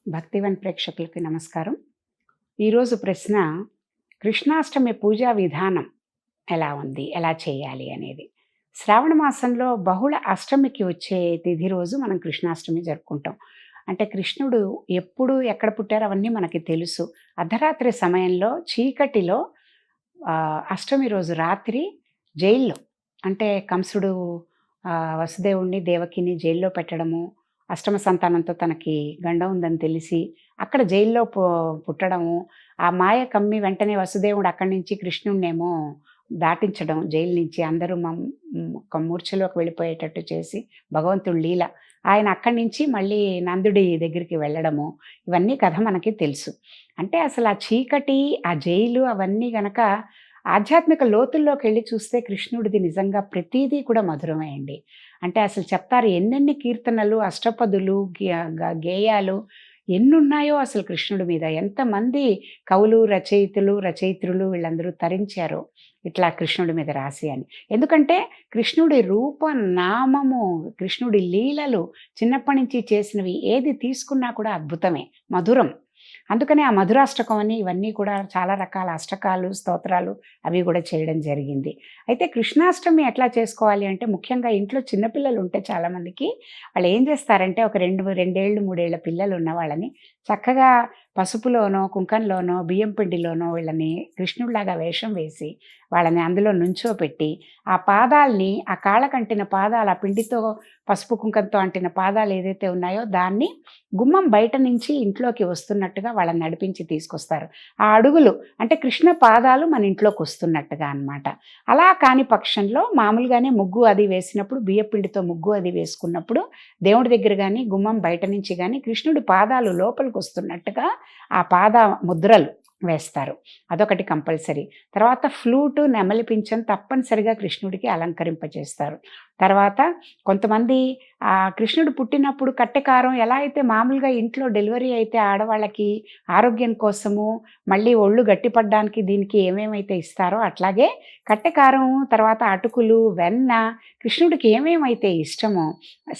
భక్తివన్ ప్రేక్షకులకి నమస్కారం. ఈరోజు ప్రశ్న, కృష్ణాష్టమి పూజా విధానం ఎలా ఉంది? ఎలా చేయాలి అనేది. శ్రావణ మాసంలో బహుళ అష్టమికి వచ్చే తిథి రోజు మనం కృష్ణాష్టమి జరుపుకుంటాం. అంటే కృష్ణుడు ఎప్పుడు ఎక్కడ పుట్టారో అవన్నీ మనకి తెలుసు. అర్ధరాత్రి సమయంలో చీకటిలో అష్టమి రోజు రాత్రి జైల్లో, అంటే కంసుడు వసుదేవుడిని, దేవకిని జైల్లో పెట్టడము, అష్టమ సంతానంతో తనకి గండం ఉందని తెలిసి అక్కడ జైల్లో పుట్టడము, ఆ మాయ కమ్మి వెంటనే వసుదేవుడు అక్కడి నుంచి కృష్ణుడినేమో దాటించడం, జైలు నుంచి అందరూ ఒక మూర్ఛలోకి వెళ్ళిపోయేటట్టు చేసి భగవంతుడి లీల. ఆయన అక్కడి నుంచి మళ్ళీ నందుడి దగ్గరికి వెళ్ళడము, ఇవన్నీ కథ మనకి తెలుసు. అంటే అసలు ఆ చీకటి, ఆ జైలు అవన్నీ గనక ఆధ్యాత్మిక లోతుల్లోకెళ్ళి చూస్తే కృష్ణుడిది నిజంగా ప్రతీదీ కూడా మధురమే అండి. అంటే అసలు చెప్తారు ఎన్నెన్ని కీర్తనలు, అష్టపదులు, గేయాలు ఎన్నున్నాయో అసలు కృష్ణుడి మీద. ఎంతమంది కవులు, రచయిత్రులు వీళ్ళందరూ తరించారో ఇట్లా కృష్ణుడి మీద రాసి అని. ఎందుకంటే కృష్ణుడి రూప, నామము, కృష్ణుడి లీలలు చిన్నప్పటి నుంచి చేసినవి ఏది తీసుకున్నా కూడా అద్భుతమే, మధురం. అందుకనే ఆ మధురాష్టకం అని ఇవన్నీ కూడా చాలా రకాల అష్టకాలు, స్తోత్రాలు అవి కూడా చేయడం జరిగింది. అయితే కృష్ణాష్టమి ఎట్లా చేసుకోవాలి అంటే, ముఖ్యంగా ఇంట్లో చిన్నపిల్లలు ఉంటే చాలామందికి వాళ్ళు ఏం చేస్తారంటే, ఒక 2 ఏళ్ళు 3 ఏళ్ల పిల్లలు ఉన్న వాళ్ళని చక్కగా పసుపులోనో, కుంకంలోనో, బియ్యం పిండిలోనో వీళ్ళని కృష్ణుడిలాగా వేషం వేసి వాళ్ళని అందులో నుంచోపెట్టి, ఆ పాదాల్ని, ఆ కాళ్ళకంటిన పాదాలు, ఆ పిండితో పసుపు కుంకంతో అంటిన పాదాలు ఏదైతే ఉన్నాయో దాన్ని గుమ్మం బయట నుంచి ఇంట్లోకి వస్తున్నట్టుగా వాళ్ళని నడిపించి తీసుకొస్తారు. ఆ అడుగులు అంటే కృష్ణ పాదాలు మన ఇంట్లోకి వస్తున్నట్టుగా అన్నమాట. అలా కాని పక్షంలో మామూలుగానే ముగ్గు అది వేసినప్పుడు, బియ్యపిండితో ముగ్గు అది వేసుకున్నప్పుడు దేవుడి దగ్గర కానీ, గుమ్మం బయట నుంచి కానీ కృష్ణుడి పాదాలు లోపలికి వస్తున్నట్టుగా ఆ పాద ముద్రలు వేస్తారు. అదొకటి కంపల్సరీ. తర్వాత ఫ్లూటు, నెమలి పింఛం తప్పనిసరిగా కృష్ణుడికి అలంకరింపచేస్తారు. తర్వాత కొంతమంది కృష్ణుడు పుట్టినప్పుడు కట్టెకారం ఎలా అయితే మామూలుగా ఇంట్లో డెలివరీ అయితే ఆడవాళ్ళకి ఆరోగ్యం కోసము, మళ్ళీ ఒళ్ళు గట్టిపడడానికి దీనికి ఏమేమైతే ఇస్తారో అట్లాగే కట్టెకారం, తర్వాత అటుకులు, వెన్న, కృష్ణుడికి ఏమేమైతే ఇష్టమో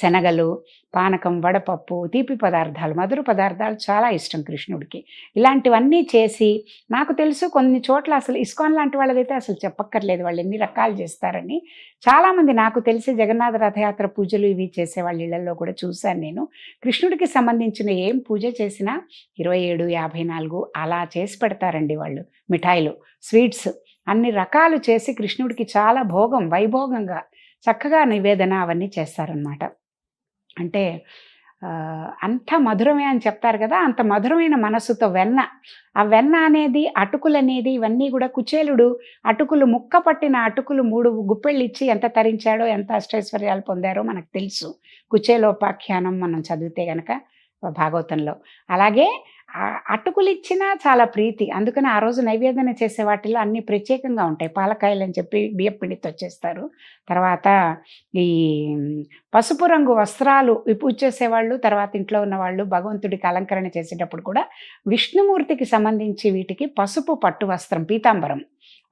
శనగలు, పానకం, వడపప్పు, తీపి పదార్థాలు, మధుర పదార్థాలు చాలా ఇష్టం కృష్ణుడికి. ఇలాంటివన్నీ చేసి, నాకు తెలుసు కొన్ని చోట్ల అసలు ఇస్కాన్ లాంటి వాళ్ళదైతే అసలు చెప్పక్కర్లేదు, వాళ్ళు ఎన్ని రకాలు చేస్తారని. చాలామంది నాకు తెలిసి జగన్నాథ రథయాత్ర పూజలు ఇవి చేసే వాళ్ళ ఇళ్లలో కూడా చూశాను నేను. కృష్ణుడికి సంబంధించిన ఏం పూజ చేసినా 27, 54 అలా చేసి పెడతారండి వాళ్ళు. మిఠాయిలు, స్వీట్స్ అన్ని రకాలు చేసి కృష్ణుడికి చాలా భోగం, వైభోగంగా చక్కగా నివేదన అవన్నీ చేస్తారనమాట. అంటే అంత మధురమే అని చెప్తారు కదా, అంత మధురమైన మనస్సుతో వెన్న, ఆ వెన్న అనేది, అటుకులనేది ఇవన్నీ కూడా కుచేలుడు అటుకులు, ముక్క పట్టిన అటుకులు 3 గుప్పెళ్ళు ఇచ్చి ఎంత తరించాడో, ఎంత అష్టైశ్వర్యాలు పొందారో మనకు తెలుసు. కుచేలోపాఖ్యానం మనం చదివితే గనక భాగవతంలో. అలాగే అటుకులిచ్చినా చాలా ప్రీతి. అందుకని ఆ రోజు నైవేద్యం చేసే వాటిల్లో అన్నీ ప్రత్యేకంగా ఉంటాయి. పాలకాయలని చెప్పి బియ్యపిండితో చేస్తారు. తర్వాత ఈ పసుపు రంగు వస్త్రాలు ఈ పూజ చేసేవాళ్ళు, తర్వాత ఇంట్లో ఉన్నవాళ్ళు భగవంతుడికి అలంకరణ చేసేటప్పుడు కూడా విష్ణుమూర్తికి సంబంధించి వీటికి పసుపు పట్టు వస్త్రం, పీతాంబరం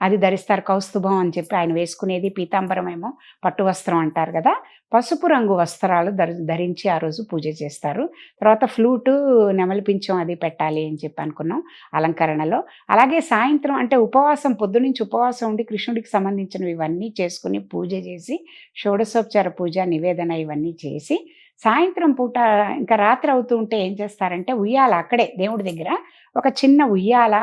అది ధరిస్తారు. కౌస్తుభం అని చెప్పి ఆయన వేసుకునేది పీతాంబరం ఏమో పట్టు వస్త్రం అంటారు కదా. పసుపు రంగు వస్త్రాలు ధరించి ఆ రోజు పూజ చేస్తారు. తర్వాత ఫ్లూటు, నెమలి పింఛం అది పెట్టాలి అని చెప్పి అనుకున్నాం అలంకరణలో. అలాగే సాయంత్రం అంటే ఉపవాసం, పొద్దునుంచి ఉపవాసం ఉండి కృష్ణుడికి సంబంధించినవి ఇవన్నీ చేసుకుని పూజ చేసి, షోడశోపచార పూజ, నివేదన ఇవన్నీ చేసి, సాయంత్రం పూట ఇంకా రాత్రి అవుతూ ఉంటే ఏం చేస్తారంటే ఉయ్యాల, అక్కడే దేవుడి దగ్గర ఒక చిన్న ఉయ్యాల,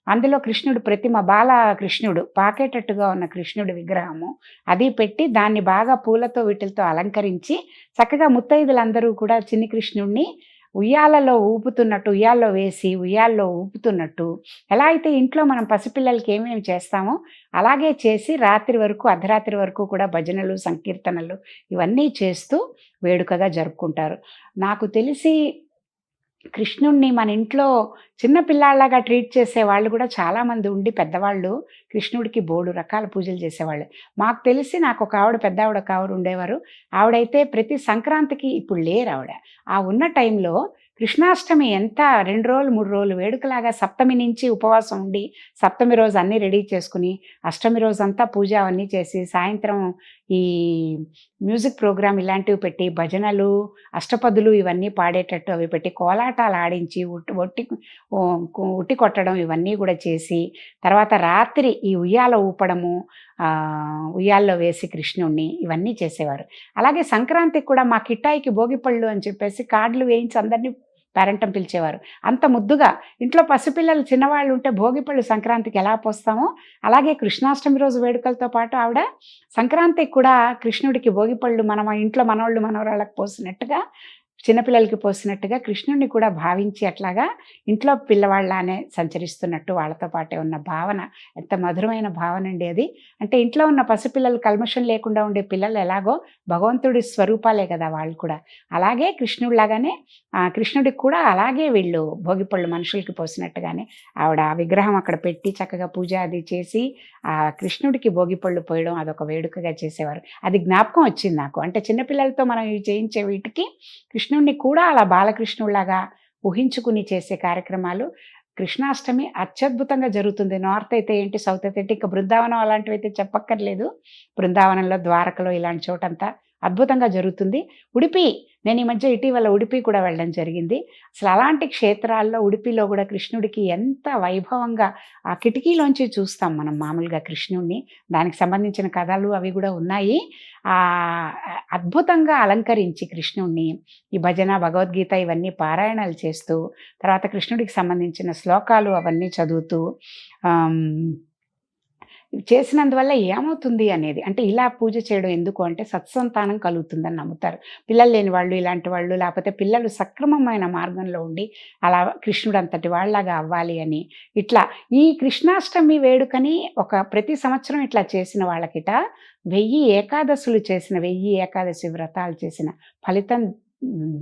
అందులో కృష్ణుడు ప్రతిమ, బాలకృష్ణుడు పాకేటట్టుగా ఉన్న కృష్ణుడి విగ్రహము అది పెట్టి, దాన్ని బాగా పూలతో వీటితో అలంకరించి చక్కగా ముత్తైదులందరూ కూడా చిన్ని కృష్ణుడిని ఉయ్యాలలో ఊపుతున్నట్టు, ఉయ్యాల్లో వేసి ఉయ్యాల్లో ఊపుతున్నట్టు, ఎలా అయితే ఇంట్లో మనం పసిపిల్లలకి ఏమేమి చేస్తామో అలాగే చేసి రాత్రి వరకు, అర్ధరాత్రి వరకు కూడా భజనలు, సంకీర్తనలు ఇవన్నీ చేస్తూ వేడుకగా జరుపుకుంటారు. నాకు తెలిసి కృష్ణుడిని మన ఇంట్లో చిన్న పిల్లాడిలాగా ట్రీట్ చేసే వాళ్ళు కూడా చాలామంది ఉండి, పెద్దవాళ్ళు కృష్ణుడికి బోలెడు రకాల పూజలు చేసేవాళ్ళు. మాకు తెలిసి నాకు ఒక ఆవిడ, పెద్ద ఆవిడ ఒక ఆవిడ ఉండేవారు. ఆవిడైతే ప్రతి సంక్రాంతికి, ఇప్పుడు లేరు ఆవిడ, ఆ ఉన్న టైంలో కృష్ణాష్టమి ఎంత 2 రోజులు 3 రోజులు వేడుకలాగా సప్తమి నుంచి ఉపవాసం ఉండి, సప్తమి రోజు అన్నీ రెడీ చేసుకుని, అష్టమి రోజంతా పూజ అవన్నీ చేసి, సాయంత్రం ఈ మ్యూజిక్ ప్రోగ్రామ్ ఇలాంటివి పెట్టి భజనలు, అష్టపదులు ఇవన్నీ పాడేటట్టు అవి పెట్టి కోలాటాలు ఆడించి ఉట్టి కొట్టడం ఇవన్నీ కూడా చేసి, తర్వాత రాత్రి ఈ ఉయ్యాల ఊపడము, ఉయ్యాల్లో వేసి కృష్ణుడిని ఇవన్నీ చేసేవారు. అలాగే సంక్రాంతికి కూడా మా కిట్టాయికి భోగిపళ్ళు అని చెప్పేసి కార్డులు వేయించి అందరినీ పేరంటం పిలిచేవారు. అంత ముద్దుగా ఇంట్లో పసిపిల్లలు చిన్నవాళ్ళు ఉంటే భోగిపళ్ళు సంక్రాంతికి ఎలా పోస్తామో, అలాగే కృష్ణాష్టమి రోజు వేడుకలతో పాటు ఆవిడ సంక్రాంతికి కూడా కృష్ణుడికి భోగిపళ్ళు మన ఇంట్లో మనోళ్ళు మనవరాళ్ళకి పోసినట్టుగా, చిన్నపిల్లలకి పోసినట్టుగా కృష్ణుడిని కూడా భావించి అట్లాగా ఇంట్లో పిల్లవాళ్ళలానే సంచరిస్తున్నట్టు వాళ్ళతో పాటే ఉన్న భావన ఎంత మధురమైన భావన అండి అది. అంటే ఇంట్లో ఉన్న పసిపిల్లలు కల్మషం లేకుండా ఉండే పిల్లలు ఎలాగో భగవంతుడి స్వరూపాలే కదా వాళ్ళు కూడా. అలాగే కృష్ణుడిలాగానే కృష్ణుడికి కూడా అలాగే వీళ్ళు భోగిపళ్ళు మనుషులకి పోసినట్టుగానే ఆవిడ ఆ విగ్రహం అక్కడ పెట్టి చక్కగా పూజ అది చేసి ఆ కృష్ణుడికి భోగిపళ్ళు పోయడం అదొక వేడుకగా చేసేవారు. అది జ్ఞాపకం వచ్చింది నాకు. అంటే చిన్నపిల్లలతో మనం ఇవి చేయించే వీటికి కృష్ణుడిని కూడా అలా బాలకృష్ణుడిలాగా ఊహించుకుని చేసే కార్యక్రమాలు కృష్ణాష్టమి అత్యద్భుతంగా జరుగుతుంది. నార్త్ అయితే ఏంటి, సౌత్ అయితే ఏంటి, ఇంకా బృందావనం అలాంటివి అయితే చెప్పక్కర్లేదు. బృందావనంలో, ద్వారకలో ఇలాంటి చోటంతా అద్భుతంగా జరుగుతుంది. ఉడిపి, నేను ఈ మధ్య ఇటీవల ఉడిపి కూడా వెళ్ళడం జరిగింది. అసలు అలాంటి క్షేత్రాల్లో ఉడిపిలో కూడా కృష్ణుడికి ఎంత వైభవంగా ఆ కిటికీలోంచి చూస్తాం మనం మామూలుగా కృష్ణుడిని. దానికి సంబంధించిన కథలు అవి కూడా ఉన్నాయి. అద్భుతంగా అలంకరించి కృష్ణుడిని ఈ భజన, భగవద్గీత ఇవన్నీ పారాయణాలు చేస్తూ, తర్వాత కృష్ణుడికి సంబంధించిన శ్లోకాలు అవన్నీ చదువుతూ చేసినందువల్ల ఏమవుతుంది అనేది, అంటే ఇలా పూజ చేయడం ఎందుకు అంటే సత్సంతానం కలుగుతుందని నమ్ముతారు. పిల్లలు లేని వాళ్ళు, ఇలాంటి వాళ్ళు, లేకపోతే పిల్లలు సక్రమమైన మార్గంలో ఉండి అలా కృష్ణుడు అంతటి వాళ్ళలాగా అవ్వాలి అని, ఇట్లా ఈ కృష్ణాష్టమి వేడుకని ప్రతి సంవత్సరం ఇట్లా చేసిన వాళ్ళకిట 1000 ఏకాదశులు చేసిన, 1000 ఏకాదశి వ్రతాలు చేసిన ఫలితం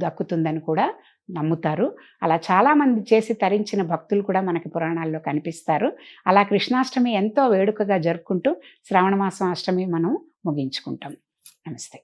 దక్కుతుందని కూడా నమ్ముతారు. అలా చాలామంది చేసి తరించిన భక్తులు కూడా మనకి పురాణాల్లో కనిపిస్తారు. అలా కృష్ణాష్టమి ఎంతో వేడుకగా జరుపుకుంటూ శ్రావణ మాసం అష్టమి మనం ముగించుకుంటాం. నమస్తే.